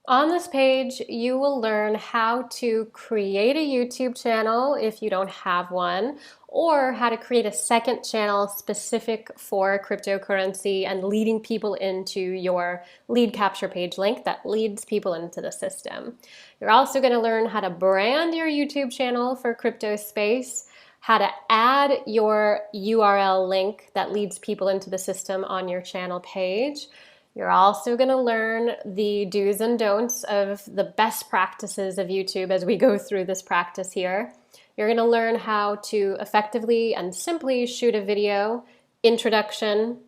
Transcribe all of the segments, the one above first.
On this page, you will learn how to create a YouTube channel if you don't have one, or how to create a second channel specific for cryptocurrency and leading people into your lead capture page link that leads people into the system. You're also going to learn how to brand your YouTube channel for crypto space, how to add your URL link that leads people into the system on your channel page. You're also going to learn the do's and don'ts of the best practices of YouTube as we go through this practice here. You're going to learn how to effectively and simply shoot a video, introduction,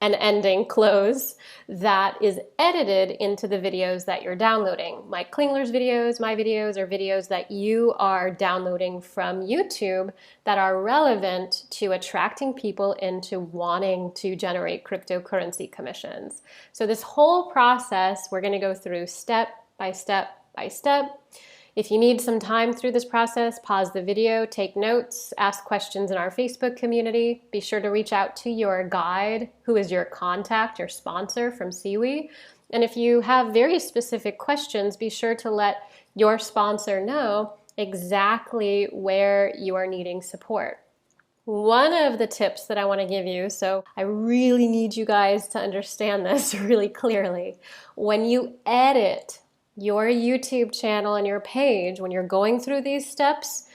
and ending close that is edited into the videos that you're downloading. Mike Klingler's videos, my videos, are videos that you are downloading from YouTube that are relevant to attracting people into wanting to generate cryptocurrency commissions. So this whole process we're going to go through step by step by step. If you need some time through this process, pause the video, take notes, ask questions in our Facebook community. Be sure to reach out to your guide, who is your contact, your sponsor from Siwi. And if you have very specific questions, be sure to let your sponsor know exactly where you are needing support. One of the tips that I want to give you, so I really need you guys to understand this really clearly. When you edit your YouTube channel and your page, when you're going through these steps,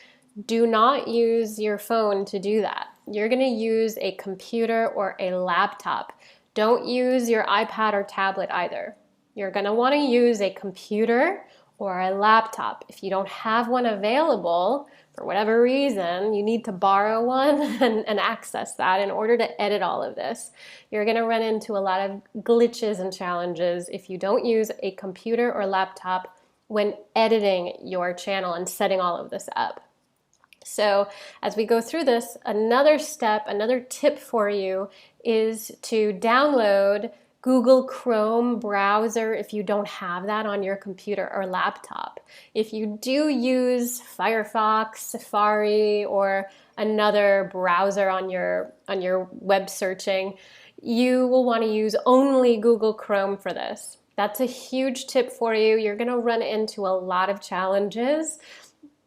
do not use your phone to do that. You're going to use a computer or a laptop. Don't use your iPad or tablet either. You're going to want to use a computer or a laptop. If you don't have one available, for whatever reason, you need to borrow one and access that in order to edit all of this. You're going to run into a lot of glitches and challenges if you don't use a computer or laptop when editing your channel and setting all of this up. So as we go through this, another step, another tip for you is to download Google Chrome browser if you don't have that on your computer or laptop. If you do use Firefox, Safari, or another browser on your web searching, you will want to use only Google Chrome for this. That's a huge tip for you. You're going to run into a lot of challenges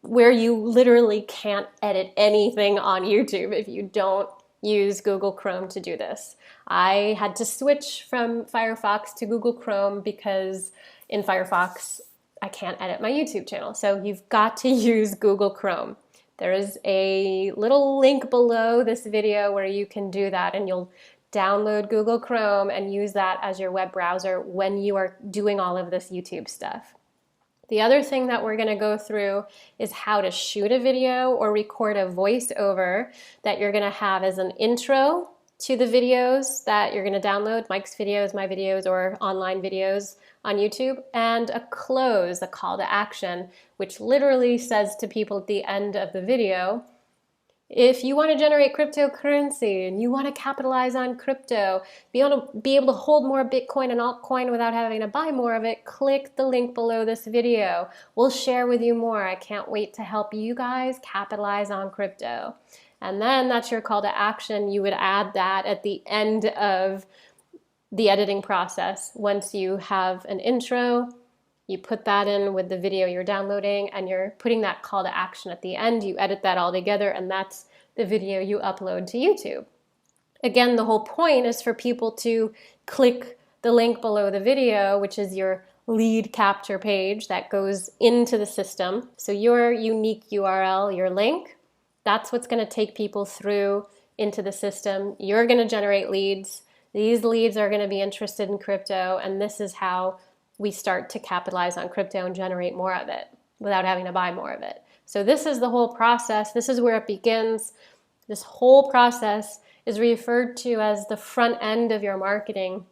where you literally can't edit anything on YouTube if you don't use Google Chrome to do this. I had to switch from Firefox to Google Chrome because in Firefox I can't edit my YouTube channel. So you've got to use Google Chrome. There is a little link below this video where you can do that, and you'll download Google Chrome and use that as your web browser when you are doing all of this YouTube stuff. The other thing that we're going to go through is how to shoot a video or record a voiceover that you're going to have as an intro to the videos that you're going to download, Mike's videos, my videos, or online videos on YouTube, and a close, a call to action, which literally says to people at the end of the video, if you want to generate cryptocurrency and you want to capitalize on crypto, be able to hold more Bitcoin and altcoin without having to buy more of it, click the link below this video. We'll share with you more. I can't wait to help you guys capitalize on crypto. And then that's your call to action. You would add that at the end of the editing process. Once you have an intro, you put that in with the video you're downloading, and you're putting that call to action at the end. You edit that all together, and that's the video you upload to YouTube. Again, the whole point is for people to click the link below the video, which is your lead capture page that goes into the system. So your unique URL, your link, that's what's going to take people through into the system. You're going to generate leads. These leads are going to be interested in crypto, and this is how we start to capitalize on crypto and generate more of it without having to buy more of it. So this is the whole process. This is where it begins. This whole process is referred to as the front end of your marketing.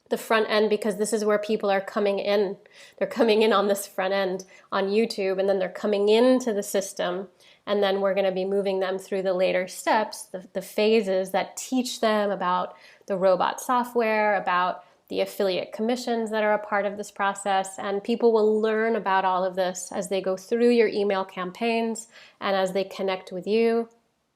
The front end, because this is where people are coming in. They're coming in on this front end on YouTube, and then they're coming into the system, and then we're going to be moving them through the later steps, the phases that teach them about the robot software, about the affiliate commissions that are a part of this process, and people will learn about all of this as they go through your email campaigns and as they connect with you,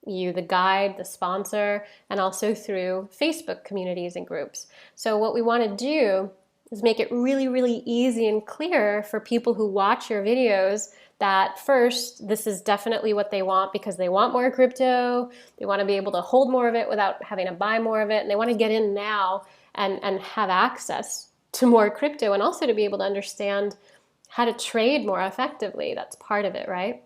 the guide, the sponsor, and also through Facebook communities and groups. So what we want to do is make it really, really easy and clear for people who watch your videos that first, this is definitely what they want because they want more crypto, they want to be able to hold more of it without having to buy more of it, and they want to get in now and have access to more crypto, and also to be able to understand how to trade more effectively. That's part of it, right?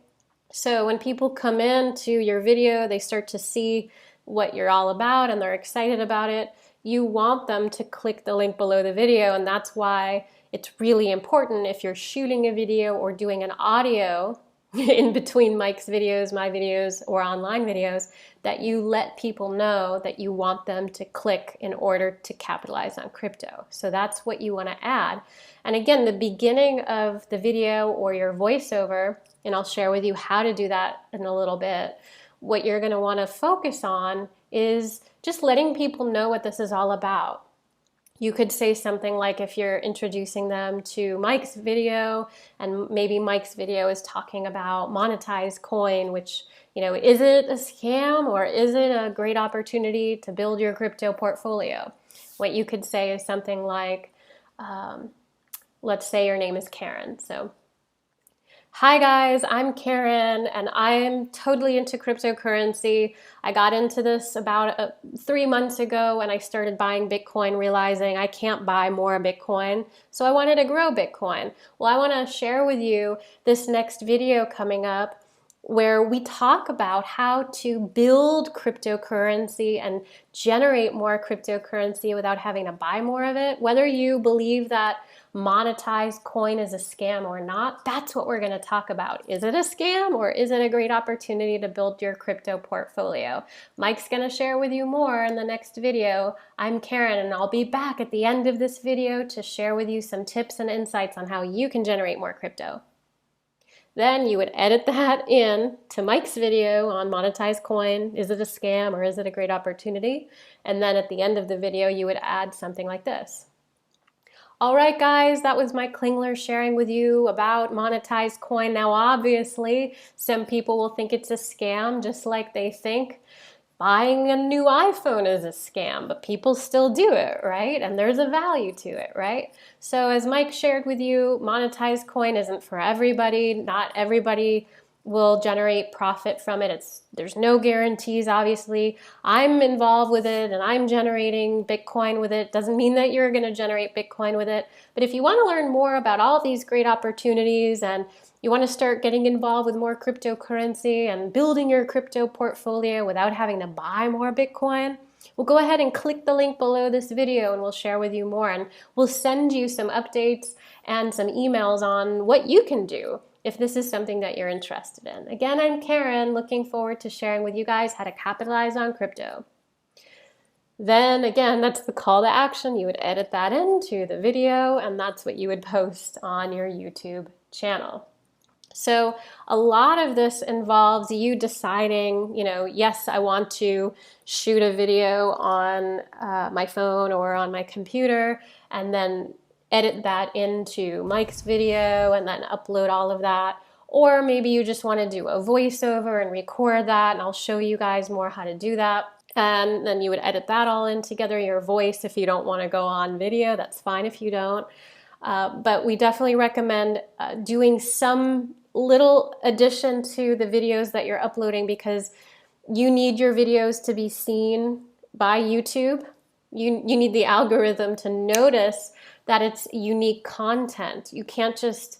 So when people come into your video, they start to see what you're all about and they're excited about it. You want them to click the link below the video, and that's why it's really important if you're shooting a video or doing an audio in between Mike's videos, my videos, or online videos, that you let people know that you want them to click in order to capitalize on crypto. So that's what you want to add. And again, the beginning of the video or your voiceover, and I'll share with you how to do that in a little bit, what you're going to want to focus on is just letting people know what this is all about. You could say something like, if you're introducing them to Mike's video, and maybe Mike's video is talking about monetized coin, which, is it a scam or is it a great opportunity to build your crypto portfolio? What you could say is something like, let's say your name is Karen. So, hi guys, I'm Karen and I'm totally into cryptocurrency. I got into this about 3 months ago and I started buying Bitcoin, realizing I can't buy more Bitcoin, so I wanted to grow Bitcoin. Well, I want to share with you this next video coming up where we talk about how to build cryptocurrency and generate more cryptocurrency without having to buy more of it. Whether you believe that monetized coin is a scam or not, that's what we're going to talk about. Is it a scam or is it a great opportunity to build your crypto portfolio? Mike's going to share with you more in the next video. I'm Karen and I'll be back at the end of this video to share with you some tips and insights on how you can generate more crypto. Then you would edit that in to Mike's video on monetized coin. Is it a scam or is it a great opportunity? And then at the end of the video, you would add something like this. All right, guys, that was Mike Klingler sharing with you about monetized coin. Now, obviously, some people will think it's a scam, just like they think buying a new iPhone is a scam, but people still do it, right? And there's a value to it, right? So as Mike shared with you, monetized coin isn't for everybody. Not everybody will generate profit from it. There's no guarantees, obviously. I'm involved with it and I'm generating Bitcoin with it. Doesn't mean that you're gonna generate Bitcoin with it. But if you wanna learn more about all these great opportunities and you wanna start getting involved with more cryptocurrency and building your crypto portfolio without having to buy more Bitcoin, well, go ahead and click the link below this video and we'll share with you more. And we'll send you some updates and some emails on what you can do if this is something that you're interested in. Again, I'm Karen, looking forward to sharing with you guys how to capitalize on crypto. Then again, that's the call to action. You would edit that into the video and that's what you would post on your YouTube channel. So a lot of this involves you deciding, yes, I want to shoot a video on my phone or on my computer and then edit that into Mike's video and then upload all of that. Or maybe you just want to do a voiceover and record that, and I'll show you guys more how to do that. And then you would edit that all in together, your voice. If you don't want to go on video, that's fine if you don't. But we definitely recommend doing some little addition to the videos that you're uploading because you need your videos to be seen by YouTube. You need the algorithm to notice that it's unique content. You can't just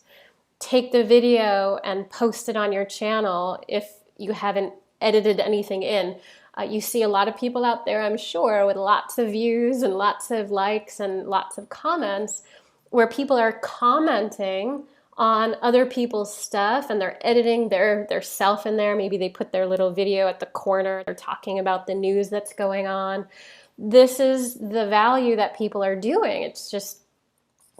take the video and post it on your channel if you haven't edited anything in. You see a lot of people out there, I'm sure, with lots of views and lots of likes and lots of comments where people are commenting on other people's stuff and they're editing their self in there. Maybe they put their little video at the corner. They're talking about the news that's going on. This is the value that people are doing. It's just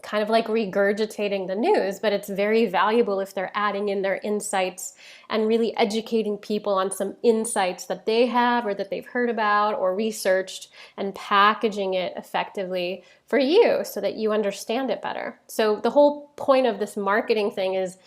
kind of like regurgitating the news, but it's very valuable if they're adding in their insights and really educating people on some insights that they have or that they've heard about or researched and packaging it effectively for you so that you understand it better. So the whole point of this marketing thing is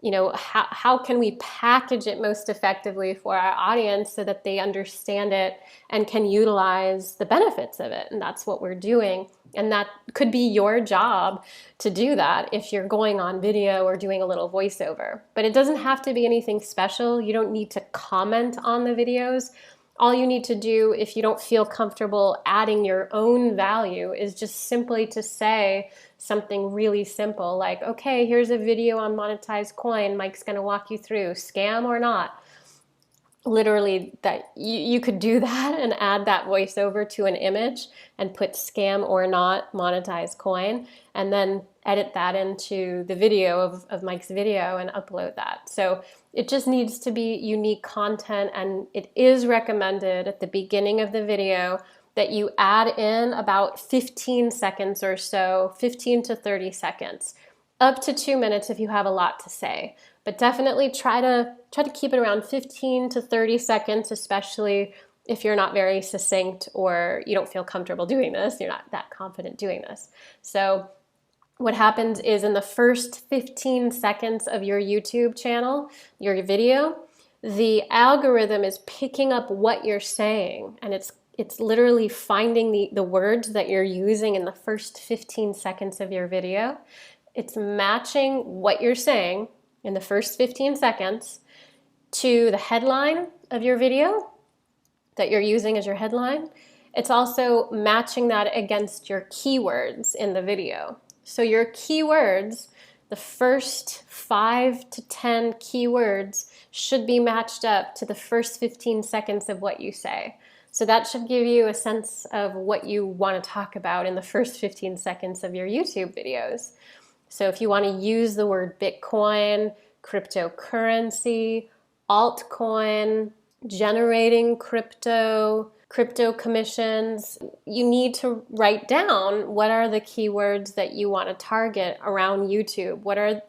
you know, how can we package it most effectively for our audience so that they understand it and can utilize the benefits of it? And that's what we're doing. And that could be your job to do that if you're going on video or doing a little voiceover. But it doesn't have to be anything special. You don't need to comment on the videos. All you need to do, if you don't feel comfortable adding your own value, is just simply to say something really simple like, okay, here's a video on monetized coin. Mike's going to walk you through, scam or not. Literally, that you could do that and add that voiceover to an image and put scam or not monetized coin, and then edit that into the video of Mike's video and upload that. So it just needs to be unique content, and it is recommended at the beginning of the video that you add in about 15 seconds or so, 15 to 30 seconds, up to 2 minutes if you have a lot to say. But definitely try to keep it around 15 to 30 seconds, especially if you're not very succinct or you don't feel comfortable doing this, you're not that confident doing this. So what happens is in the first 15 seconds of your YouTube channel, your video, the algorithm is picking up what you're saying, and it's literally finding the words that you're using in the first 15 seconds of your video. It's matching what you're saying in the first 15 seconds to the headline of your video that you're using as your headline. It's also matching that against your keywords in the video. So your keywords, the first 5 to 10 keywords should be matched up to the first 15 seconds of what you say. So that should give you a sense of what you want to talk about in the first 15 seconds of your YouTube videos. So if you want to use the word Bitcoin, cryptocurrency, altcoin, generating crypto commissions, you need to write down what are the keywords that you want to target around YouTube. What are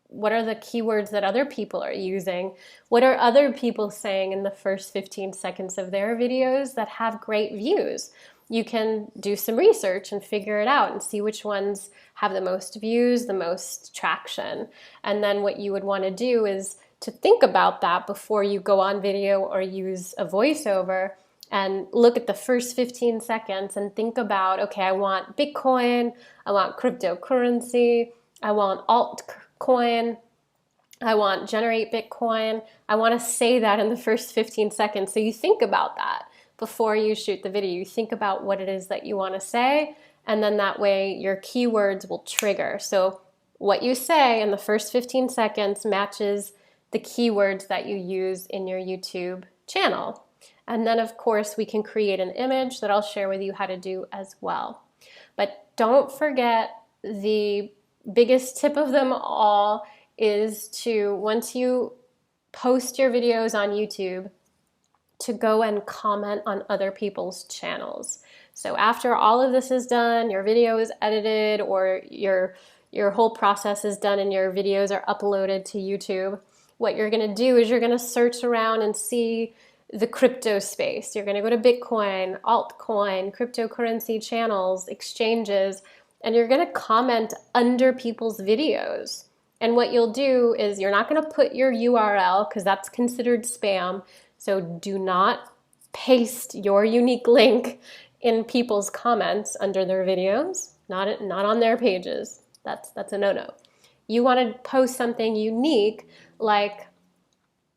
the keywords that other people are using? What are other people saying in the first 15 seconds of their videos that have great views? You can do some research and figure it out and see which ones have the most views, the most traction. And then what you would want to do is to think about that before you go on video or use a voiceover, and look at the first 15 seconds and think about, okay, I want Bitcoin, I want cryptocurrency, I want altcoin, I want generate Bitcoin. I want to say that in the first 15 seconds. So you think about that before you shoot the video. You think about what it is that you want to say, and then that way your keywords will trigger. So what you say in the first 15 seconds matches the keywords that you use in your YouTube channel. And then of course we can create an image that I'll share with you how to do as well. But don't forget, the biggest tip of them all is to, once you post your videos on YouTube, to go and comment on other people's channels. So after all of this is done, your video is edited, or your whole process is done and your videos are uploaded to YouTube, what you're going to do is you're going to search around and see the crypto space. You're going to go to Bitcoin, altcoin, cryptocurrency channels, exchanges, and you're going to comment under people's videos. And what you'll do is you're not going to put your URL because that's considered spam. So do not paste your unique link in people's comments under their videos, not on their pages. That's a no-no. You want to post something unique like,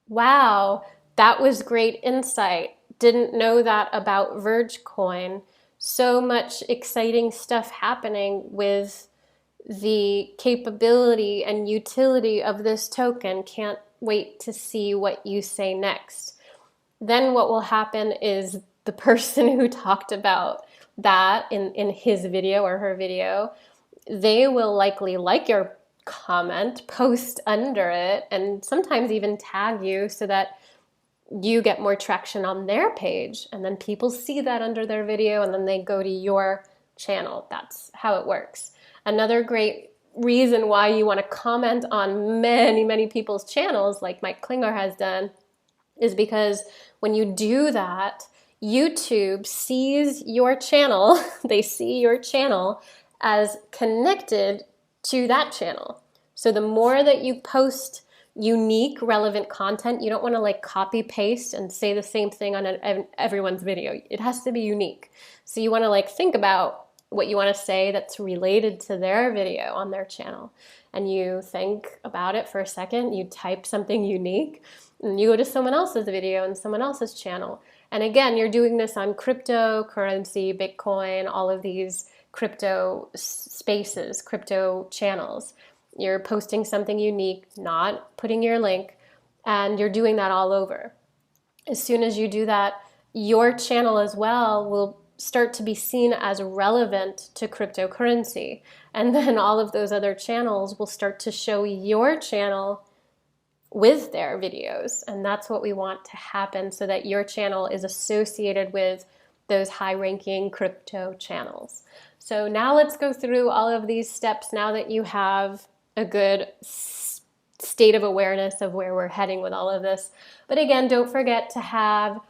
wow, that was great insight. Didn't know that about Vergecoin. So much exciting stuff happening with the capability and utility of this token. Can't wait to see what you say next. Then what will happen is the person who talked about that in his video or her video, they will likely like your comment, post under it, and sometimes even tag you so that you get more traction on their page, and then people see that under their video and then they go to your channel. That's how it works. Another great reason why you want to comment on many people's channels, like Mike Klinger has done, is because when you do that, YouTube sees your channel, they see your channel as connected to that channel. So the more that you post unique, relevant content. You don't want to like copy paste and say the same thing on everyone's video. It has to be unique. So you want to like think about what you want to say that's related to their video on their channel. And you think about it for a second, you type something unique, and you go to someone else's video and someone else's channel. And again, you're doing this on cryptocurrency, Bitcoin, all of these crypto spaces, crypto channels. You're posting something unique, not putting your link, and you're doing that all over. As soon as you do that, your channel as well will start to be seen as relevant to cryptocurrency. And then all of those other channels will start to show your channel with their videos. And that's what we want to happen, so that your channel is associated with those high-ranking crypto channels. So now let's go through all of these steps now that you have a good state of awareness of where we're heading with all of this. But again, don't forget to have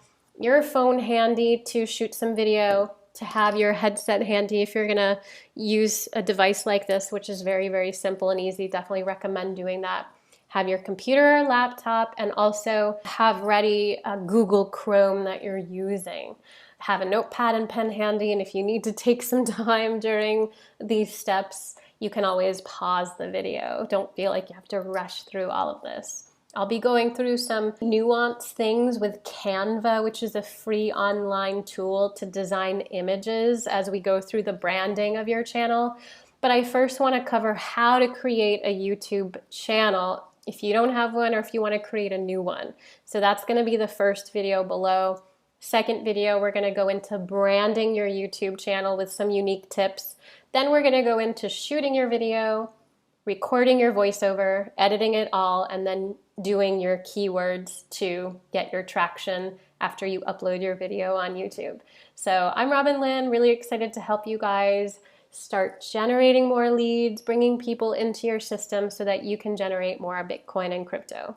your phone handy to shoot some video, to have your headset handy if you're gonna use a device like this, which is very, very simple and easy. Definitely recommend doing that. Have your computer or laptop, and also have ready a Google Chrome that you're using. Have a notepad and pen handy, and if you need to take some time during these steps, you can always pause the video. Don't feel like you have to rush through all of this. I'll be going through some nuanced things with Canva, which is a free online tool to design images as we go through the branding of your channel. But I first want to cover how to create a YouTube channel if you don't have one, or if you want to create a new one. So that's going to be the first video below. Second video, we're going to go into branding your YouTube channel with some unique tips. Then we're going to go into shooting your video, recording your voiceover, editing it all, and then doing your keywords to get your traction after you upload your video on YouTube. So I'm Robin Lynn, really excited to help you guys start generating more leads, bringing people into your system so that you can generate more Bitcoin and crypto.